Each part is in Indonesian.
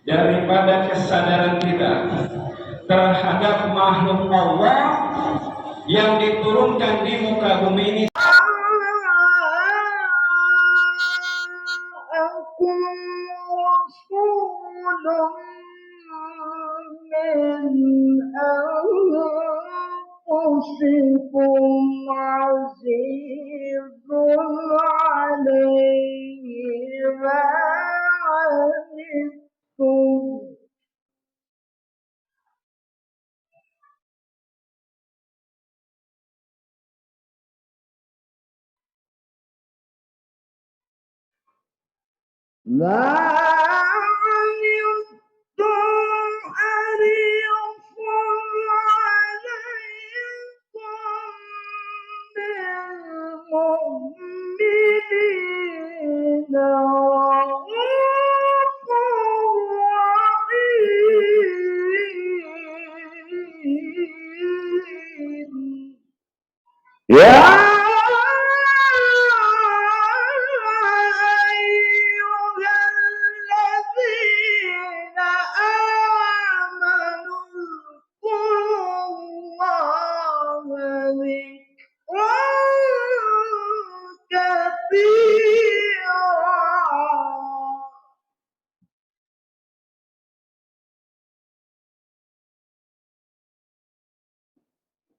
daripada kesadaran kita terhadap makhluk Allah yang diturunkan di muka bumi ini.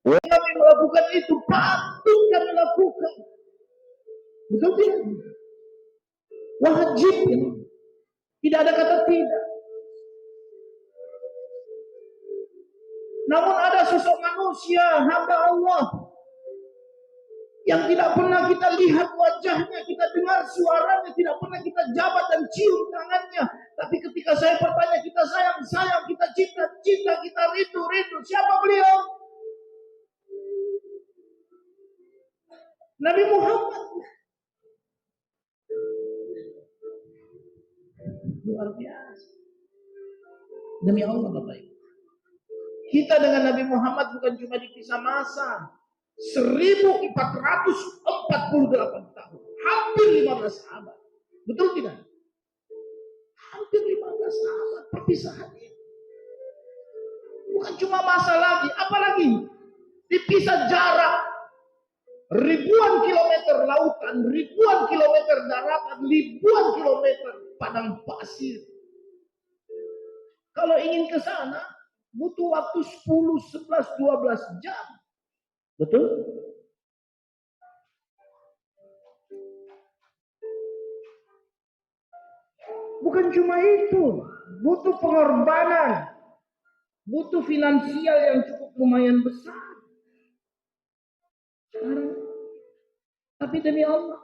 Kami melakukan itu, patut kami lakukan. Betul tidak? Wajib. Tidak ada kata tidak. Namun ada sosok manusia, hamba Allah, yang tidak pernah kita lihat wajahnya, kita dengar suaranya, tidak pernah kita jabat dan cium tangannya. Tapi ketika saya bertanya, kita sayang, kita cinta, kita rindu. Siapa beliau? Nabi Muhammad. Luar biasa. Demi Allah Bapak Ibu, kita dengan Nabi Muhammad bukan cuma dipisah masa 1448 tahun, hampir 15 abad. Betul tidak? Hampir 15 abad perpisahan ini. Bukan cuma masa lagi, apalagi dipisah jarak ribuan kilometer lautan, ribuan kilometer daratan, ribuan kilometer padang pasir. Kalau ingin ke sana butuh waktu 10, 11, 12 jam. Betul? Bukan cuma itu, butuh pengorbanan, butuh finansial yang cukup lumayan besar. Sekarang, tapi demi Allah,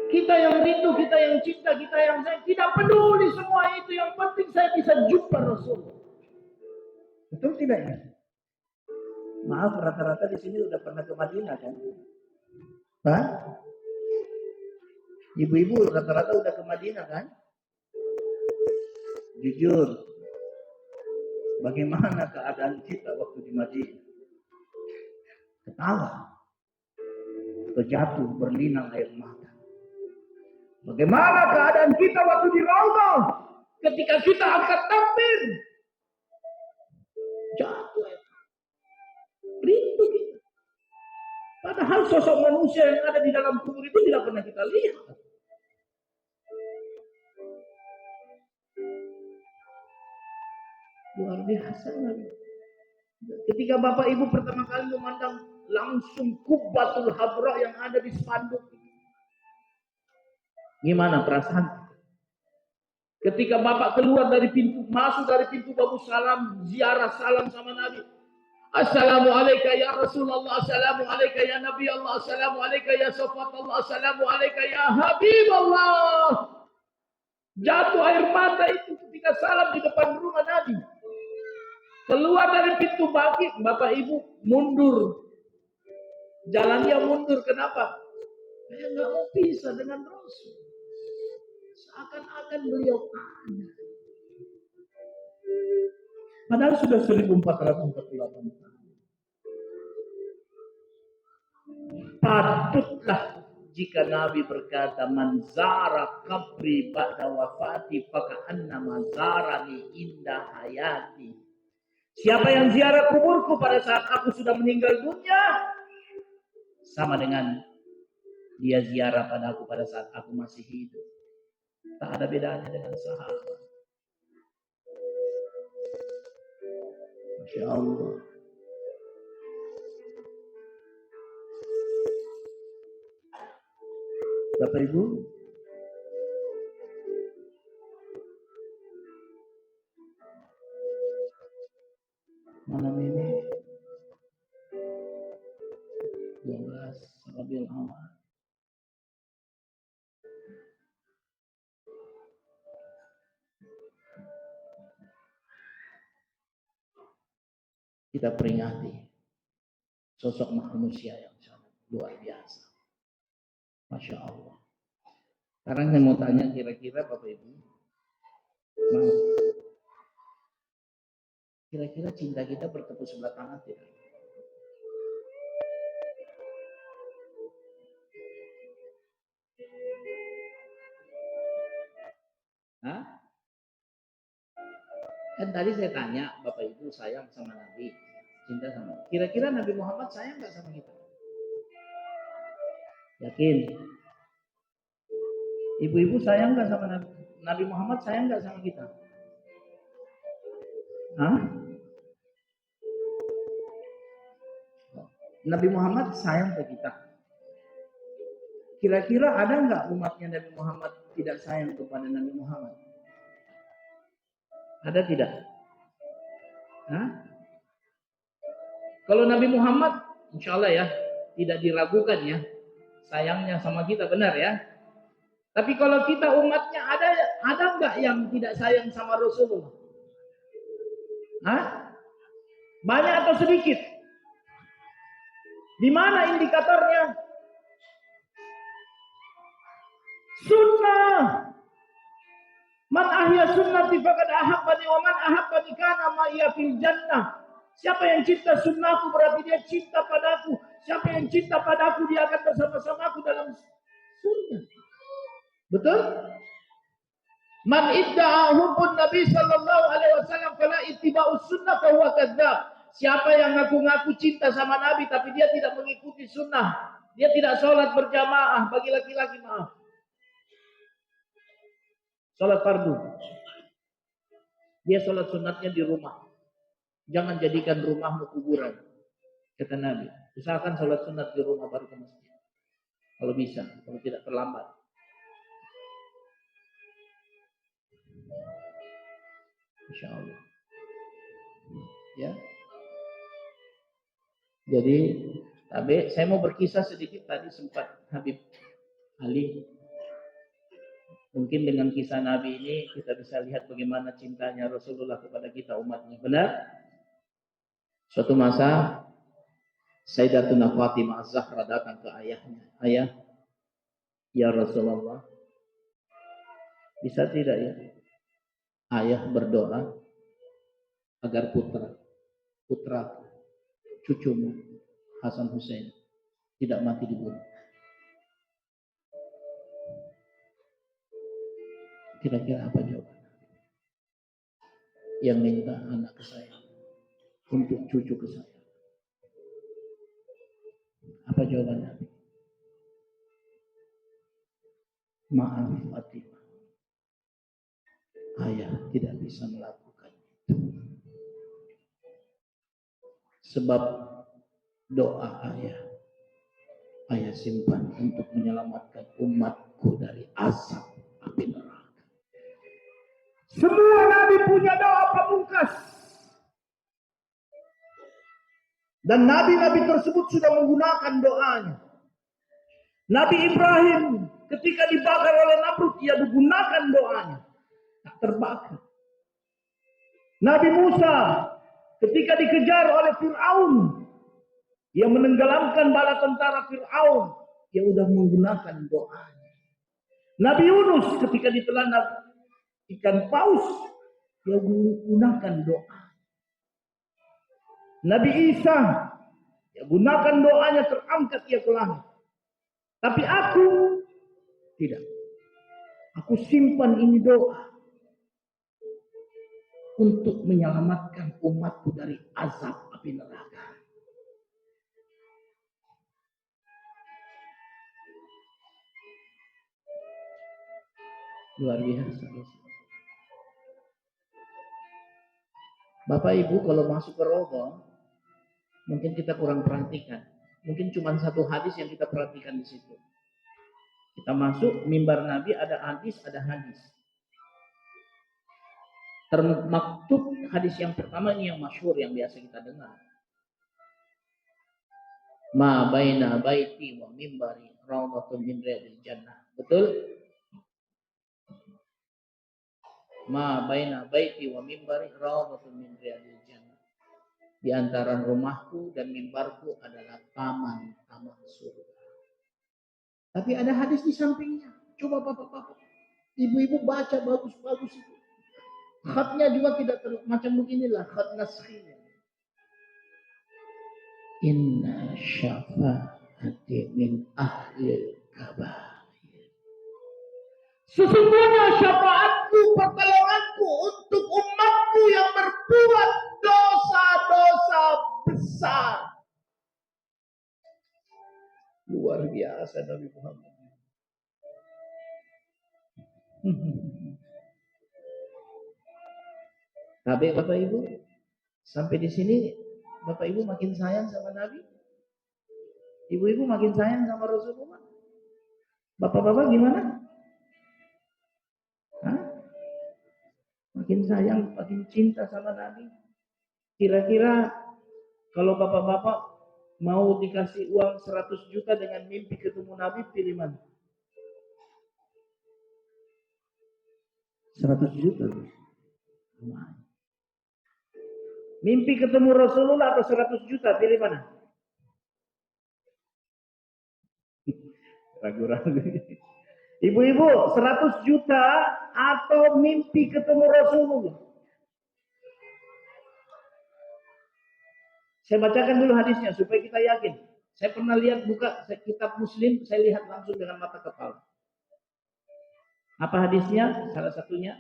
kita yang rindu, kita yang cinta, kita yang sayang, tidak peduli semua itu. Yang penting saya bisa jumpa Rasul. Betul tidak ya? Maaf, rata-rata di sini udah pernah ke Madinah kan? Hah? Ibu-ibu rata-rata udah ke Madinah kan? Jujur, bagaimana keadaan kita waktu di Madinah? Ketawa, terjatuh berlinang air mata. Bagaimana keadaan kita waktu di Raudhah ketika kita angkat takbir? Jatuh air mata. Rindu kita. Padahal sosok manusia yang ada di dalam kubur itu tidak pernah kita lihat. Luar biasa lagi. Ketika Bapak Ibu pertama kali memandang langsung Kubbatul Habra yang ada di spanduk, gimana perasaan? Ketika Bapak keluar dari pintu, masuk dari pintu Babu Salam, ziarah salam sama Nabi. Assalamualaikum ya Rasulullah, assalamualaikum ya Nabi Allah, assalamualaikum ya Safat Allah, assalamualaikum ya Habib Allah. Jatuh air mata itu ketika salam di depan rumah Nabi. Keluar dari pintu Bapak Ibu mundur. Jalannya mundur. Kenapa? Saya nggak mau pisah dengan Rasul. Seakan-akan beliau ada. Padahal sudah 1448 tahun. Patutlah jika Nabi berkata, man zara qabri ba'da wafati faka'annama zarani inda hayati. Siapa yang ziarah kuburku pada saat aku sudah meninggal dunia, sama dengan dia ziarah padaku pada saat aku masih hidup. Tak ada bedanya dengan sahabat. Masya Allah. Bapak Ibu, malam ini 12 Rabiul Awal. Kita peringati sosok manusia yang sangat luar biasa. Masya Allah. Sekarang saya mau tanya kira-kira Bapak Ibu, kira-kira cinta kita bertepuk sebelah tangan tidak? Hah? Kan tadi saya tanya, Bapak Ibu sayang sama Nabi, cinta sama. Kira-kira Nabi Muhammad sayang nggak sama kita? Yakin? Ibu-ibu sayang nggak sama Nabi? Nabi Muhammad sayang nggak sama kita? Hah? Nabi Muhammad sayang ke kita. Kira-kira ada nggak umatnya Nabi Muhammad tidak sayang kepada Nabi Muhammad? Ada tidak? Hah? Kalau Nabi Muhammad, insya Allah ya, tidak diragukan ya, sayangnya sama kita, benar ya. Tapi kalau kita umatnya ada nggak yang tidak sayang sama Rasulullah? Hah? Banyak atau sedikit? Di mana indikatornya? Sunnah. Man ahya sunnati faqad ahabbani wa man ahabbani kana ma'iya fil jannah. Siapa yang cinta sunnahku berarti dia cinta padaku. Siapa yang cinta padaku dia akan bersama-sama aku dalam sunnah. Betul? Man idda'a hubbun Nabi sallallahu alaihi wasallam fala ittiba'us sunnah fa huwa kadzdzab. Siapa yang ngaku-ngaku cinta sama Nabi tapi dia tidak mengikuti sunnah, dia tidak sholat berjamaah bagi laki-laki, maaf. Sholat fardu. Dia sholat sunatnya di rumah. Jangan jadikan rumahmu kuburan, kata Nabi. Usahakan sholat sunat di rumah baru ke masjid. Kalau bisa, kalau tidak terlambat. Insya Allah. Ya. Jadi, saya mau berkisah sedikit tadi sempat Habib Ali. Mungkin dengan kisah Nabi ini kita bisa lihat bagaimana cintanya Rasulullah kepada kita umatnya. Benar? Suatu masa Sayyidatuna Fatimah Az-Zahra datang ke ayahnya. Ayah, ya Rasulullah, bisa tidak ya ayah berdoa agar putra cucumu Hasan Hussein tidak mati dibunuh? Kira-kira apa jawaban yang minta anak kesayangan untuk cucu kesayangan? Apa jawaban Nabi? Maaf Fatimah, ayah tidak bisa melakukan itu. Sebab doa ayah simpan untuk menyelamatkan umatku dari azab api neraka. Semua Nabi punya doa pamungkas. Dan Nabi-Nabi tersebut sudah menggunakan doanya. Nabi Ibrahim ketika dibakar oleh Namrud, ia menggunakan doanya. Tak terbakar. Nabi Musa ketika dikejar oleh Fir'aun, ia menenggelamkan bala tentara Fir'aun, ia sudah menggunakan doanya. Nabi Yunus ketika ditelan ikan paus, dia gunakan doa. Nabi Isa, dia gunakan doanya, terangkat ia ke langit. Tapi aku tidak. Aku simpan ini doa untuk menyelamatkan umatku dari azab api neraka. Luar biasa. Bapak Ibu kalau masuk ke roda, mungkin kita kurang perhatikan. Mungkin cuma satu hadis yang kita perhatikan di situ. Kita masuk mimbar Nabi, ada hadis, ada hadis. Termaktub hadis yang pertama ini yang masyhur yang biasa kita dengar. Ma baina baiti wa mimbari raudhatun min riyadil jannah. Betul? Ma baina baiti wa mimbari raudhatun min riyadil jannah. Di antara rumahku dan mimbarku adalah taman-taman surga. Tapi ada hadis di sampingnya. Coba bapak-bapak, ibu-ibu baca bagus-bagus itu. Khatnya juga tidak macam beginilah khat naskhiyah. Inna syafa'ati min ahlil kabair. Sesungguhnya syafaatku, pertolonganku untuk umatku yang berbuat dosa-dosa besar. Luar biasa Nabi Muhammad. Tapi Bapak Ibu, sampai di sini Bapak Ibu makin sayang sama Nabi? Ibu-ibu makin sayang sama Rasulullah? Bapak-bapak gimana? Hah? Makin sayang, makin cinta sama Nabi? Kira-kira kalau bapak-bapak mau dikasih uang 100 juta dengan mimpi ketemu Nabi, pilih mana? 100 juta. Mimpi ketemu Rasulullah atau 100 juta, pilih mana? Ragu-ragu. Ibu-ibu, 100 juta atau mimpi ketemu Rasulullah? Saya bacakan dulu hadisnya supaya kita yakin. Saya pernah lihat buka kitab Muslim, saya lihat langsung dengan mata kepala. Apa hadisnya? Salah satunya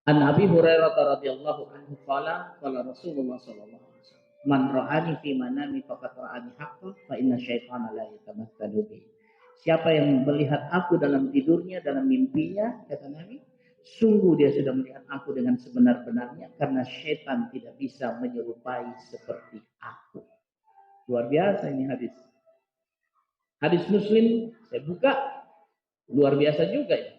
An Abi Hurairah radhiyallahu anhu qala Rasulullah sallallahu alaihi wasallam man ra'ani fi manami faqad ra'ani haqqan fa inna syaitana la yatamatsalu bi. Siapa yang melihat aku dalam tidurnya, dalam mimpinya, kata Nabi, sungguh dia sudah melihat aku dengan sebenar-benarnya karena syaitan tidak bisa menyerupai seperti aku. Luar biasa ini hadis. Hadis Muslim saya buka, luar biasa juga ya.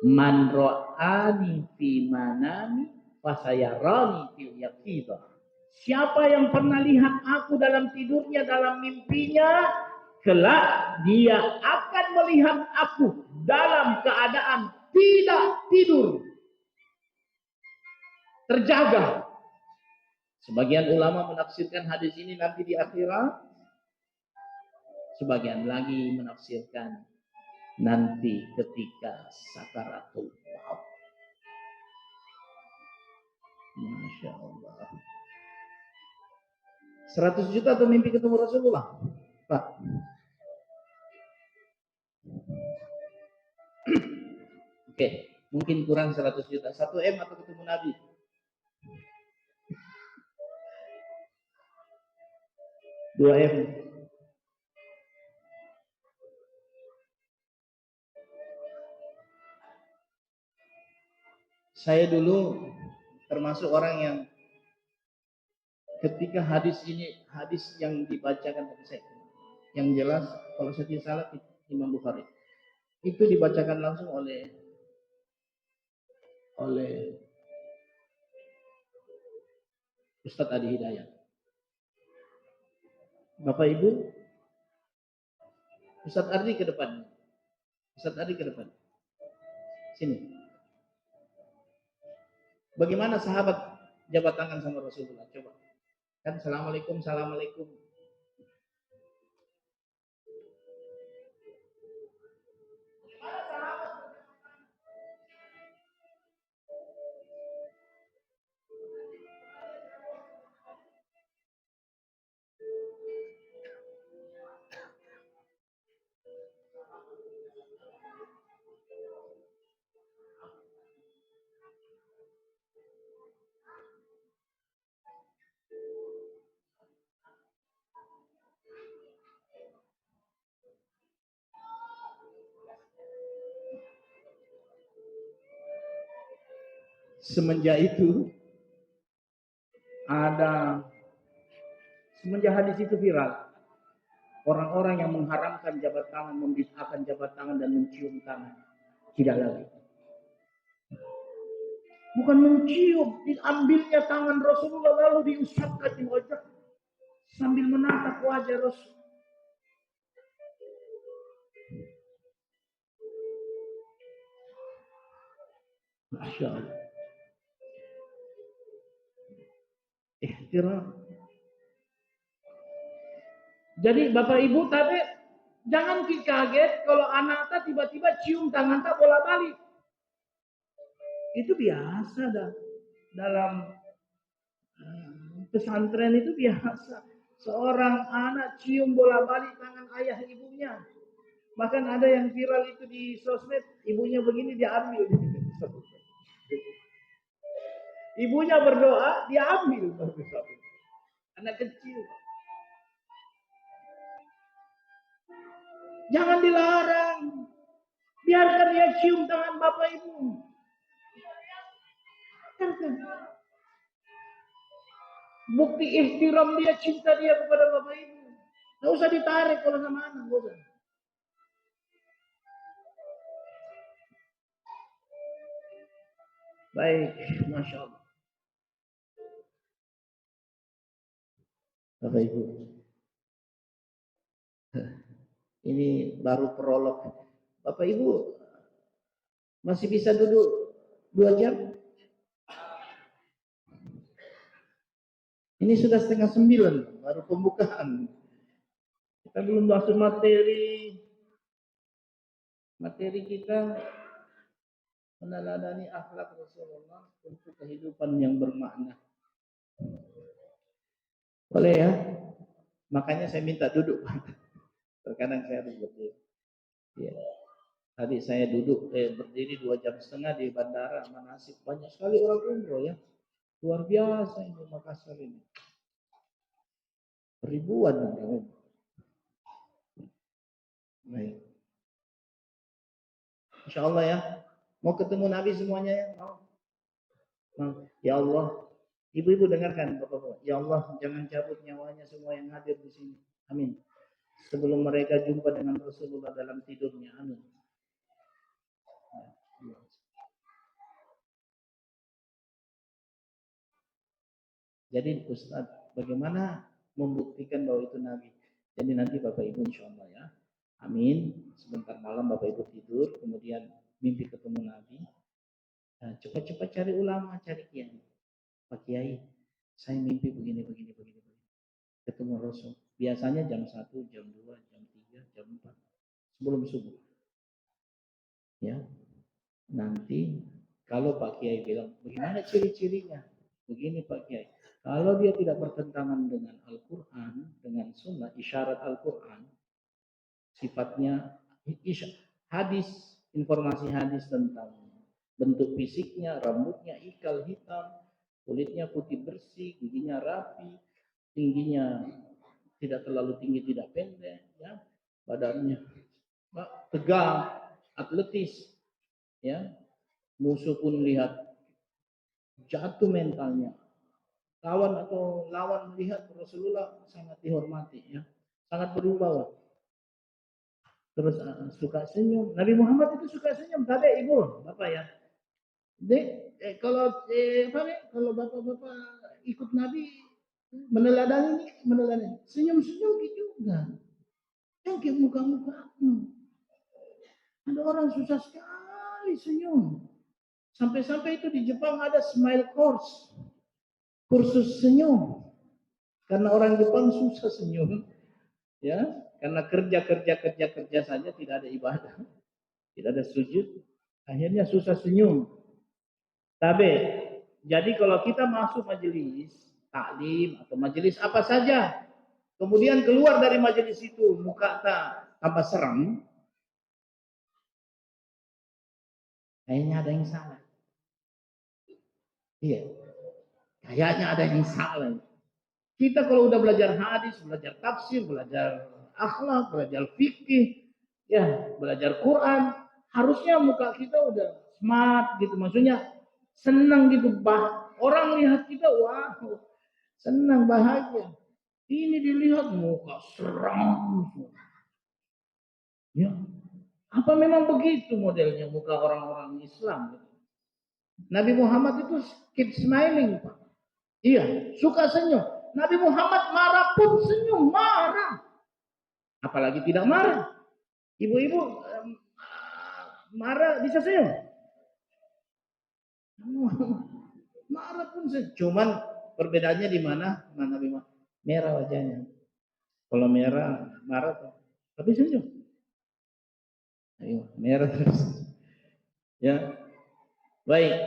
Man ra'ani fi manami fasayarani fil yaqidah. Siapa yang pernah lihat aku dalam tidurnya, dalam mimpinya, kelak dia akan melihat aku dalam keadaan tidak tidur. Terjaga. Sebagian ulama menafsirkan hadis ini nanti di akhirat. Sebagian lagi menafsirkan nanti ketika sakaratul maut. Masya Allah. 100 juta atau mimpi ketemu Rasulullah? Pak. Oke, mungkin kurang 100 juta. 1 M atau ketemu Nabi? Dua M. Saya dulu termasuk orang yang ketika hadis yang dibacakan yang jelas kalau saya tidak salah Imam Bukhari itu dibacakan langsung oleh Ustadz Adi Hidayat. Bapak Ibu, Ustadz Adi ke depan. Ustadz Adi ke depan. Sini. Bagaimana sahabat jabat tangan sama Rasulullah? Coba. Kan assalamualaikum, assalamualaikum. Semenjak itu semenjak hadis itu viral, orang-orang yang mengharamkan jabat tangan, membid'ahkan jabat tangan dan mencium tangan, tidak lagi. Bukan mencium, diambilnya tangan Rasulullah lalu diusapkan di wajah sambil menatap wajah Rasul. Masya Allah. Ihtiram. Jadi Bapak Ibu tadi jangan kaget kalau anak tak tiba-tiba cium tangan tak bola balik. Itu biasa dah. Dalam pesantren itu biasa. Seorang anak cium bola balik tangan ayah ibunya. Bahkan ada yang viral itu di sosmed, ibunya begini diambil. Ibunya berdoa, diambil. Anak kecil. Jangan dilarang. Biarkan dia cium tangan bapak ibu. Bukti ihtiram dia, cinta dia kepada bapak ibu. Nggak usah ditarik kalau sama anak. Bosan. Baik, Masya Allah. Bapak Ibu, ini baru prolog. Bapak Ibu masih bisa duduk 2 jam? Ini sudah 8:30, baru pembukaan. Kita belum masuk materi kita meneladani akhlak Rasulullah untuk kehidupan yang bermakna. Boleh ya? Makanya saya minta duduk. Terkadang saya harus berdiri. Ya. Tadi saya berdiri 2,5 jam di bandara Manasik. Banyak sekali orang umroh ya. Luar biasa ini Makassar ini. Ribuan orang umroh. Baik. Insya Allah ya. Mau ketemu Nabi semuanya ya? Mau? Ya Allah. Ibu-ibu dengarkan Bapak-Bapak. Ya Allah, jangan cabut nyawanya semua yang hadir di sini. Amin. Sebelum mereka jumpa dengan Rasulullah dalam tidurnya. Amin. Jadi Ustaz, bagaimana membuktikan bahwa itu Nabi? Jadi nanti Bapak Ibu insya Allah ya. Amin. Sebentar malam Bapak Ibu tidur, kemudian mimpi ketemu Nabi. Nah, cepat-cepat cari ulama, cari kiai. Pak Kiai, saya mimpi begini. Ketemu Rasul. Biasanya jam 1, jam 2, jam 3, jam 4. Sebelum subuh. Ya. Nanti kalau Pak Kiai bilang, bagaimana ciri-cirinya? Begini Pak Kiai. Kalau dia tidak bertentangan dengan Al-Quran, dengan sunnah, isyarat Al-Quran, sifatnya hadis, informasi hadis tentang bentuk fisiknya, rambutnya ikal hitam, kulitnya putih bersih, giginya rapi, tingginya tidak terlalu tinggi, tidak pendek, ya, badannya tegang, atletis, ya, musuh pun lihat jatuh mentalnya. Kawan atau lawan melihat Rasulullah sangat dihormati, ya, sangat berwibawa. Terus suka senyum. Nabi Muhammad itu suka senyum, tapi Ibu, Bapak ya. Kalau Bapak-bapak ikut Nabi meneladani senyum-senyum juga. Yang ke muka-mukamu. Ada orang susah sekali senyum. Sampai-sampai itu di Jepang ada smile course. Kursus senyum. Karena orang Jepang susah senyum. Ya, karena kerja saja tidak ada ibadah. Tidak ada sujud. Akhirnya susah senyum. Tapi jadi kalau kita masuk majelis taklim atau majelis apa saja, kemudian keluar dari majelis itu muka tambah seram, kayaknya ada yang salah. Iya, kayaknya ada yang salah. Kita kalau udah belajar hadis, belajar tafsir, belajar akhlak, belajar fikih, ya belajar Quran, harusnya muka kita udah smart gitu, maksudnya senang gitu, orang lihat kita, wah, senang, bahagia. Ini dilihat muka seram. Ya, apa memang begitu modelnya muka orang-orang Islam? Nabi Muhammad itu keep smiling, Pak. Iya, suka senyum. Nabi Muhammad marah pun senyum, marah. Apalagi tidak marah. Ibu-ibu marah bisa senyum. Marah pun senyum. Cuman perbedaannya di mana? Nabi Muhammad merah wajahnya. Kalau merah marah tuh, tapi senyum. Ayo, merah terus. Ya. Baik,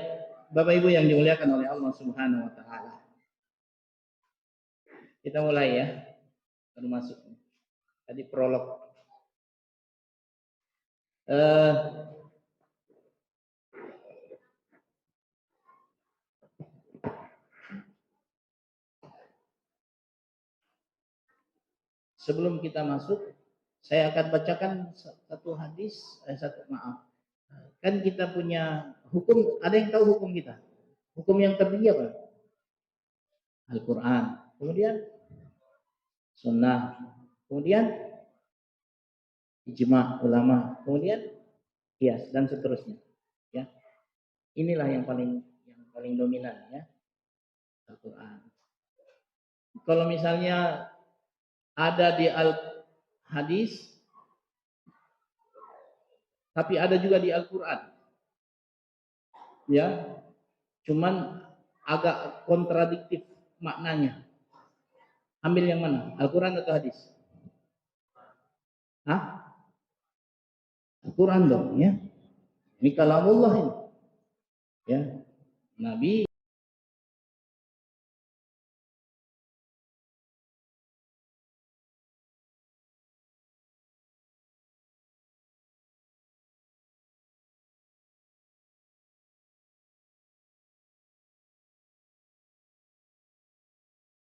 Bapak Ibu yang dimuliakan oleh Allah Subhanahu wa taala. Kita mulai ya. Baru masuk. Tadi prolog. Sebelum kita masuk, saya akan bacakan satu hadis, Kan kita punya hukum, ada yang tahu hukum kita? Hukum yang tertinggi apa? Al-Quran. Kemudian sunnah. Kemudian ijma ulama. Kemudian qiyas dan seterusnya. Ya, inilah yang paling dominan ya, Al-Quran. Kalau misalnya ada di hadis, tapi ada juga di Al-Quran. Ya, cuman agak kontradiktif maknanya. Ambil yang mana? Al-Quran atau hadis? Hah? Al-Quran dong ya. Ini kalamullah ini. Ya. Nabi